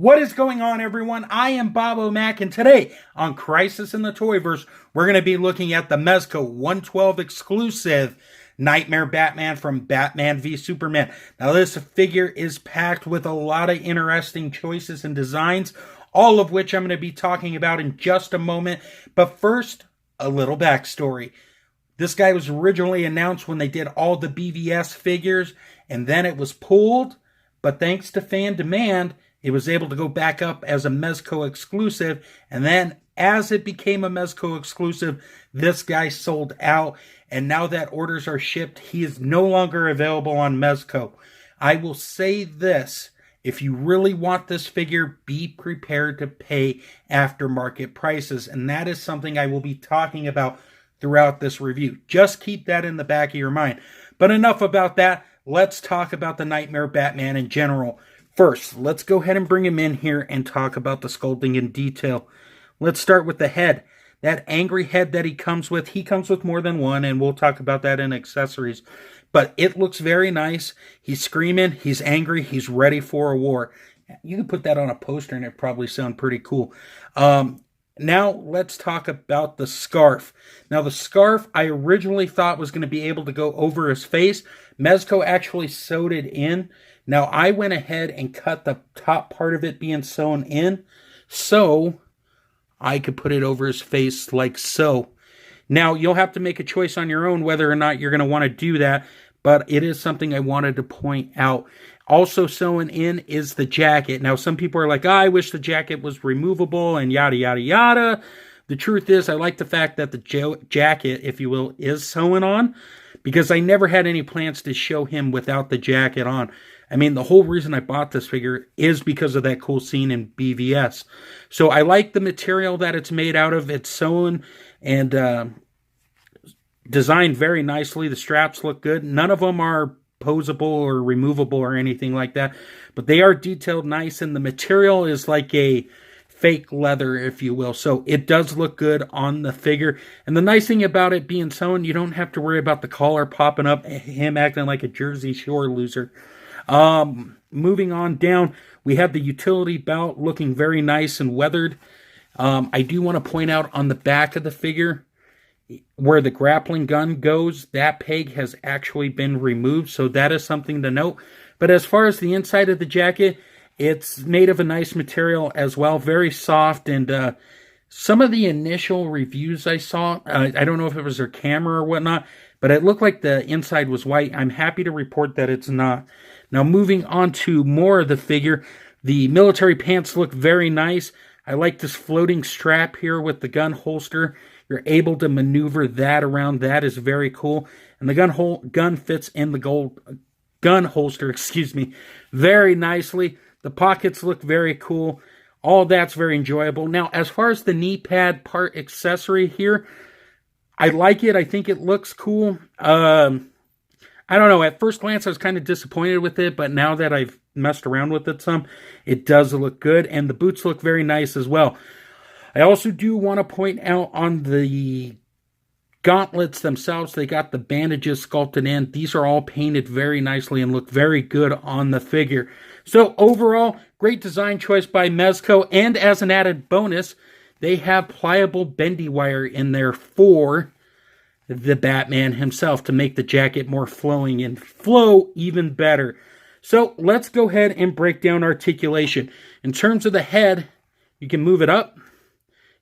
What is going on, everyone? I am Bob O'Mac, and today on Crisis in the Toyverse, we're going to be looking at the Mezco 112 exclusive Knightmare Batman from Batman v Superman. Now, this figure is packed with a lot of interesting choices and designs, all of which I'm going to be talking about in just a moment. But first, a little backstory. This guy was originally announced when they did all the BVS figures, and then it was pulled. But thanks to fan demand, it was able to go back up as a Mezco exclusive, and then as it became a Mezco exclusive, this guy sold out, and now that orders are shipped, he is no longer available on Mezco. I will say this, if you really want this figure, be prepared to pay aftermarket prices, and that is something I will be talking about throughout this review. Just keep that in the back of your mind. But enough about that, let's talk about the Knightmare Batman in general. First, let's go ahead and bring him in here and talk about the sculpting in detail. Let's start with the head. That angry head that he comes with more than one, and we'll talk about that in accessories. But it looks very nice. He's screaming, he's angry, he's ready for a war. You can put that on a poster and it'd probably sound pretty cool. Now, let's talk about the scarf. Now, the scarf I originally thought was going to be able to go over his face. Mezco actually sewed it in. Now, I went ahead and cut the top part of it being sewn in so I could put it over his face like so. Now, you'll have to make a choice on your own whether or not you're going to want to do that, but it is something I wanted to point out. Also sewn in is the jacket. Now, some people are like, I wish the jacket was removable and yada, yada, yada. The truth is, I like the fact that the jacket, if you will, is sewn on, because I never had any plans to show him without the jacket on. I mean, the whole reason I bought this figure is because of that cool scene in BVS. So I like the material that it's made out of. It's sewn and designed very nicely. The straps look good. None of them are posable or removable or anything like that, but they are detailed nice, and the material is like a fake leather, if you will. So it does look good on the figure. And the nice thing about it being sewn, you don't have to worry about the collar popping up, him acting like a Jersey Shore loser. Moving on down, we have the utility belt looking very nice and weathered. I do want to point out on the back of the figure where the grappling gun goes, that peg has actually been removed, so that is something to note. But as far as the inside of the jacket, it's made of a nice material as well, very soft, and some of the initial reviews I saw, I don't know if it was their camera or whatnot, but it looked like the inside was white. I'm happy to report that it's not. Now, moving on to more of the figure, the military pants look very nice. I like this floating strap here with the gun holster. You're able to maneuver that around. That is very cool. And the gun fits in the gun holster, very nicely. The pockets look very cool. All that's very enjoyable. Now, as far as the knee pad part accessory here, I like it. I think it looks cool. I don't know. At first glance, I was kind of disappointed with it, but now that I've messed around with it some, it does look good, and the boots look very nice as well. I also do want to point out on the gauntlets themselves, they got the bandages sculpted in. These are all painted very nicely and look very good on the figure. So overall, great design choice by Mezco, and as an added bonus, they have pliable bendy wire in there for the Batman himself to make the jacket more flowing and flow even better. So let's go ahead and break down articulation. In terms of the head, you can move it up,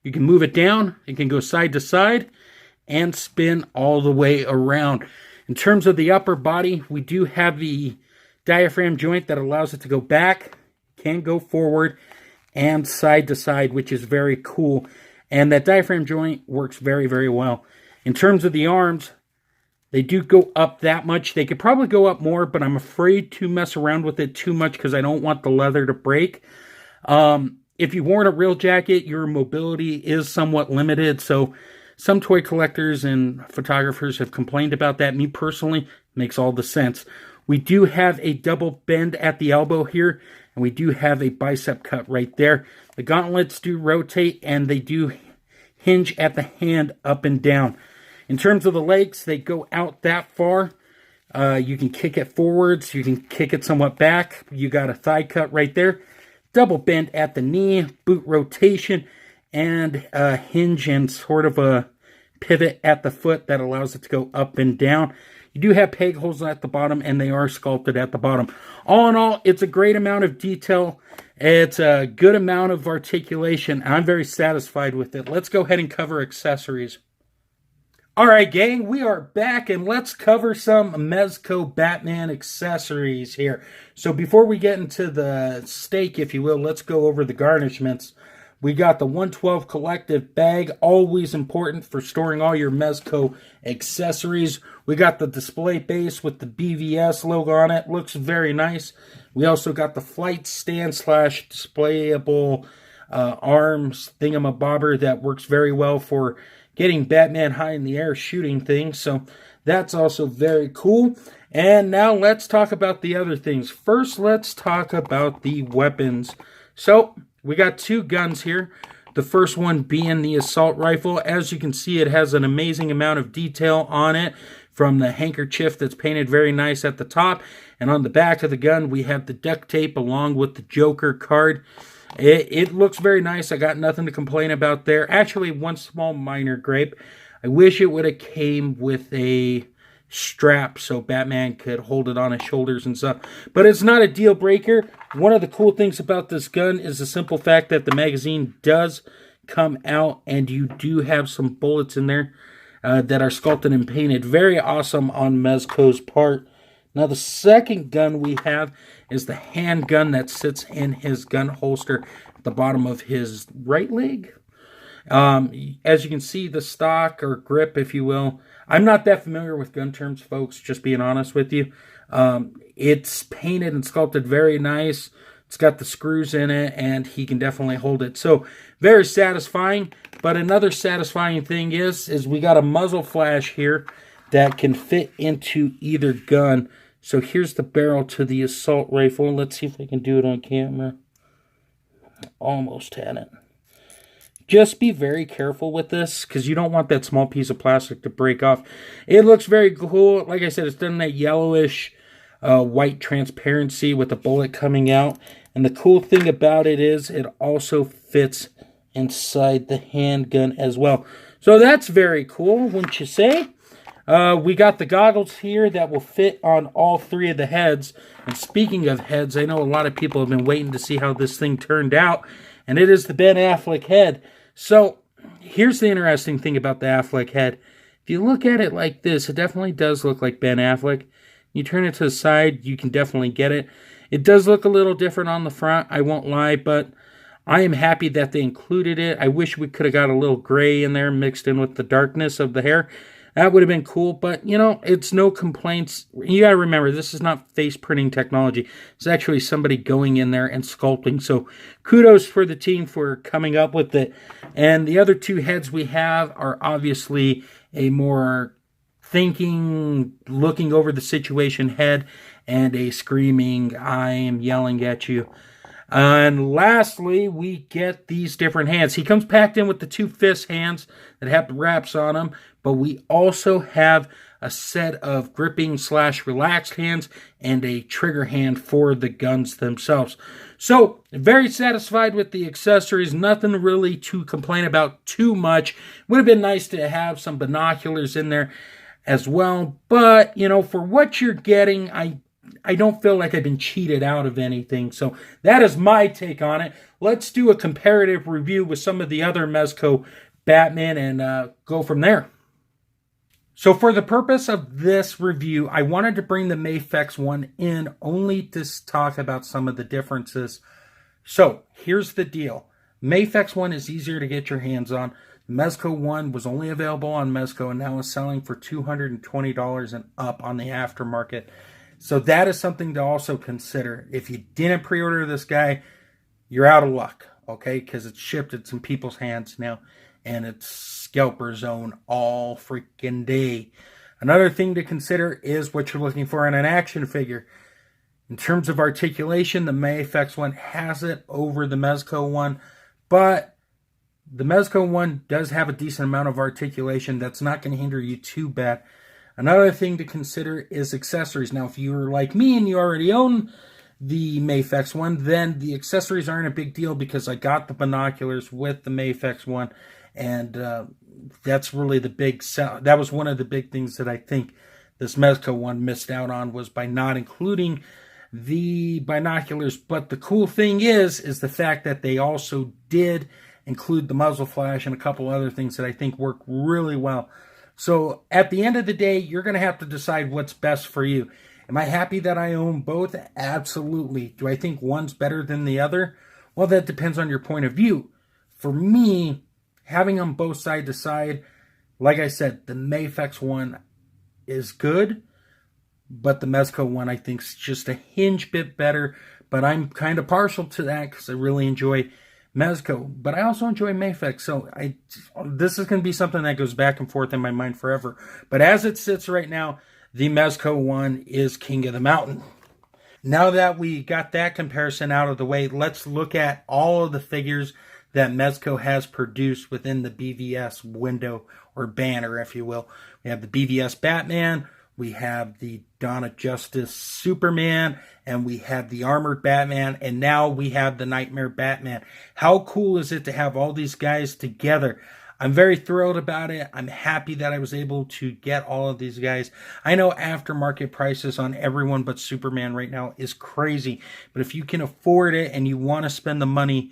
you can move it down, it can go side to side, and spin all the way around. In terms of the upper body, we do have the diaphragm joint that allows it to go back, can go forward, and side to side, which is very cool. And that diaphragm joint works very, very well. In terms of the arms, they do go up that much. They could probably go up more, but I'm afraid to mess around with it too much because I don't want the leather to break. If you've worn a real jacket, your mobility is somewhat limited, so some toy collectors and photographers have complained about that. Me personally, makes all the sense. We do have a double bend at the elbow here, and we do have a bicep cut right there. The gauntlets do rotate, and they do hinge at the hand up and down. In terms of the legs, they go out that far. You can kick it forwards. You can kick it somewhat back. You got a thigh cut right there. double bend at the knee, boot rotation, and a hinge and sort of a pivot at the foot that allows it to go up and down. You do have peg holes at the bottom, and they are sculpted at the bottom. All in all, it's a great amount of detail. It's a good amount of articulation. I'm very satisfied with it. Let's go ahead and cover accessories. Alright gang, we are back and let's cover some Mezco Batman accessories here. So before we get into the steak, if you will, let's go over the garnishments. We got the 112 collective bag, always important for storing all your Mezco accessories. We got the display base with the BVS logo on it, looks very nice. We also got the flight stand slash displayable arms thingamabobber that works very well for getting Batman high in the air shooting things. So that's also very cool. And now let's talk about the other things. First, let's talk about the weapons. So we got two guns here. The first one being the assault rifle. As you can see, it has an amazing amount of detail on it, from the handkerchief that's painted very nice at the top. And on the back of the gun, we have the duct tape along with the Joker card. It looks very nice. I got nothing to complain about there. Actually, one small minor gripe. I wish it would have came with a strap so Batman could hold it on his shoulders and stuff. But it's not a deal breaker. One of the cool things about this gun is the simple fact that the magazine does come out and you do have some bullets in there that are sculpted and painted. Very awesome on Mezco's part. Now the second gun we have is the handgun that sits in his gun holster at the bottom of his right leg. As you can see, the stock or grip, if you will. I'm not that familiar with gun terms, folks, just being honest with you. It's painted and sculpted very nice. It's got the screws in it, and he can definitely hold it. So, very satisfying. But another satisfying thing is we got a muzzle flash here that can fit into either gun. So, here's the barrel to the assault rifle. Let's see if I can do it on camera. Almost had it. Just be very careful with this, because you don't want that small piece of plastic to break off. It looks very cool. Like I said, it's done that yellowish white transparency with the bullet coming out. And the cool thing about it is it also fits inside the handgun as well. So that's very cool, wouldn't you say? We got the goggles here that will fit on all three of the heads. And speaking of heads, I know a lot of people have been waiting to see how this thing turned out. And it is the Ben Affleck head. So, here's the interesting thing about the Affleck head. If you look at it like this, it definitely does look like Ben Affleck. You turn it to the side, you can definitely get it. It does look a little different on the front, I won't lie, but I am happy that they included it. I wish we could have got a little gray in there mixed in with the darkness of the hair. That would have been cool, but, you know, it's no complaints. You got to remember, this is not face printing technology. It's actually somebody going in there and sculpting. So, kudos for the team for coming up with it. And the other two heads we have are obviously a more thinking, looking over the situation head, and a screaming, I am yelling at you. And lastly, we get these different hands. He comes packed in with the two fist hands that have the wraps on them, but we also have a set of gripping slash relaxed hands and a trigger hand for the guns themselves. So, very satisfied with the accessories. Nothing really to complain about too much. Would have been nice to have some binoculars in there as well. But, you know, for what you're getting, I don't feel like I've been cheated out of anything. So that is my take on it. Let's do a comparative review with some of the other Mezco Batman and go from there. So for the purpose of this review, I wanted to bring the Mafex one in only to talk about some of the differences. So here's the deal. Mafex one is easier to get your hands on. The Mezco one was only available on Mezco and now is selling for $220 and up on the aftermarket. So that is something to also consider. If you didn't pre-order this guy, you're out of luck, okay? Because it's shipped in some people's hands now, and it's scalper zone all freaking day. Another thing to consider is what you're looking for in an action figure. In terms of articulation, the Mafex one has it over the Mezco one, but the Mezco one does have a decent amount of articulation that's not going to hinder you too bad. Another thing to consider is accessories. Now, if you're like me and you already own the Mafex one. Then the accessories aren't a big deal because I got the binoculars with the Mafex one, and that's really the big that was one of the big things that I think this Mezco one missed out on, was by not including the binoculars. But the cool thing is the fact that they also did include the muzzle flash and a couple other things that I think work really well. So at the end of the day, you're going to have to decide what's best for you. Am I happy that I own both? Absolutely. Do I think one's better than the other? Well, that depends on your point of view. For me, having them both side to side, like I said, the Mafex one is good, but the Mezco one I think is just a hinge bit better. But I'm kind of partial to that because I really enjoy Mezco, but I also enjoy Mafex. So this is going to be something that goes back and forth in my mind forever. But as it sits right now, the Mezco one is king of the mountain. Now that we got that comparison out of the way, let's look at all of the figures that Mezco has produced within the BVS window, or banner, if you will. We have the BVS Batman, we have the Dawn of Justice Superman, and we have the Armored Batman, and now we have the Knightmare Batman. How cool is it to have all these guys together? I'm very thrilled about it. I'm happy that I was able to get all of these guys. I know aftermarket prices on everyone but Superman right now is crazy, but if you can afford it and you want to spend the money,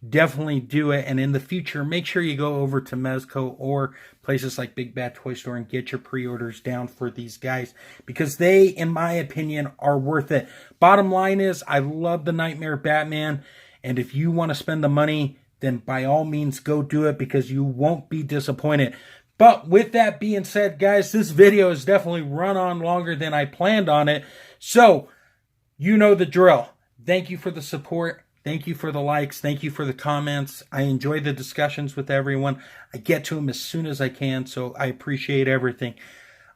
definitely do it. And in the future, make sure you go over to Mezco or places like Big Bad Toy Store and get your pre-orders down for these guys, because they, in my opinion, are worth it. Bottom line is, I love the Knightmare Batman, and if you want to spend the money, then by all means go do it, because you won't be disappointed. But with that being said, guys, this video has definitely run on longer than I planned on it. So, you know the drill. Thank you for the support. Thank you for the likes. Thank you for the comments. I enjoy the discussions with everyone. I get to them as soon as I can, so I appreciate everything.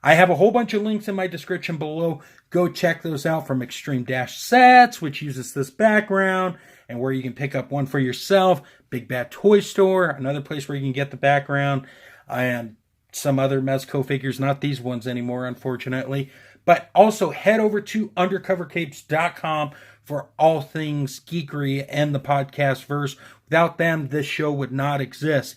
I have a whole bunch of links in my description below. Go check those out, from Extreme Dash Sets, which uses this background, and where you can pick up one for yourself. Big Bad Toy Store, another place where you can get the background, and some other Mezco figures, not these ones anymore, unfortunately. But also head over to undercovercapes.com for all things geekery and the podcast verse. Without them, this show would not exist.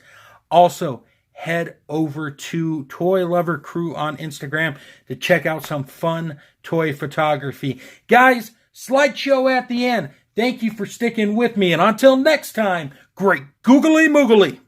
Also, head over to Toy Lover Crew on Instagram to check out some fun toy photography. Guys, slideshow at the end. Thank you for sticking with me, and until next time, great googly moogly.